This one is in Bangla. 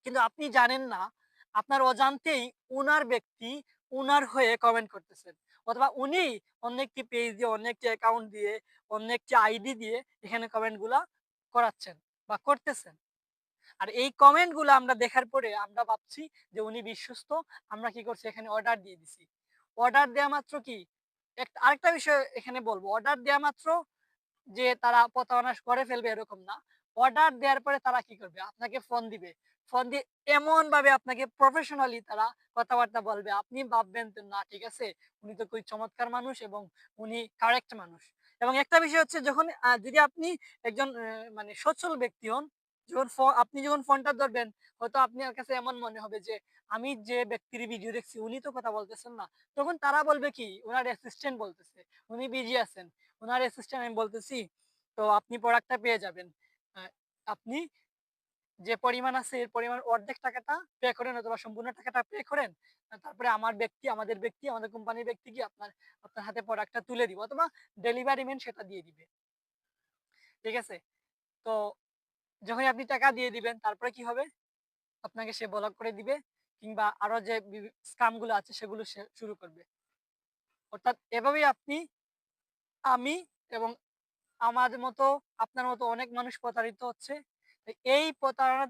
কিন্তু আপনি জানেন না আপনার অজান্তেই উনার ব্যক্তি উনার হয়ে কমেন্ট করতেছেন। অথবা উনি অন্য একটি পেজ দিয়ে, অন্য একটি অ্যাকাউন্ট দিয়ে, অন্য একটি আইডি দিয়ে এখানে কমেন্ট গুলা করাচ্ছেন বা করতেছেন। আর এই কমেন্ট গুলা আমরা দেখার পরে আমরা ভাবছি যে উনি বিশ্বস্ত। আমরা কি করছি এখানে অর্ডার দিয়ে দিছি। অর্ডার দেয়া মাত্র কি আরেকটা বিষয় এখানে বলব। অর্ডার দেয়া মাত্র যে তারা প্রতারণা করে ফেলবে এরকম না। অর্ডার দেওয়ার পরে তারা কি করবে? আপনাকে ফোন দিবে। ফোন দিয়ে এমনভাবে আপনাকে প্রফেশনালি তারা কথাবার্তা বলবে। আপনি ভাববেন তো না ঠিক আছে, উনি তো খুবই চমৎকার মানুষ এবং উনি কারেক্ট মানুষ। এবং একটা বিষয় হচ্ছে যখন যদি আপনি একজন মানে সচ্ছল ব্যক্তি হন, যখন আপনি যখন ফোনটা ধরবেন, হয়তো আপনার কাছে এমন মনে হবে যে আমি যে ব্যক্তির ভিডিও দেখছি উনি তো কথা বলতেছেন না। তখন তারা বলবে কি? উনার অ্যাসিস্ট্যান্ট বলতেছে। উনি বিজি আছেন। উনার অ্যাসিস্ট্যান্ট আমি বলতেছি, তো আপনি প্রোডাক্টটা পেয়ে যাবেন। আ আপনি যে পরিমাণ আছে এর পরিমাণ অর্ধেক টাকাটা পে করেন অথবা সম্পূর্ণ টাকাটা পে করেন। তারপরে আমাদের কোম্পানির ব্যক্তি গিয়ে আপনার আপনার হাতে প্রোডাক্টটা তুলে দিবে অথবা ডেলিভারি ম্যান সেটা দিয়ে দিবে। ঠিক আছে? তো যখনই আপনি টাকা দিয়ে দিবেন তারপরে কি হবে? আপনাকে সে ব্লক করে দিবে কিংবা আরো যে স্কাম গুলো আছে সেগুলো সে শুরু করবে। অর্থাৎ এভাবেই আপনি, আমি এবং আমার মতো আপনার মতো অনেক মানুষ প্রতারিত হচ্ছে। তো এই প্রতারণা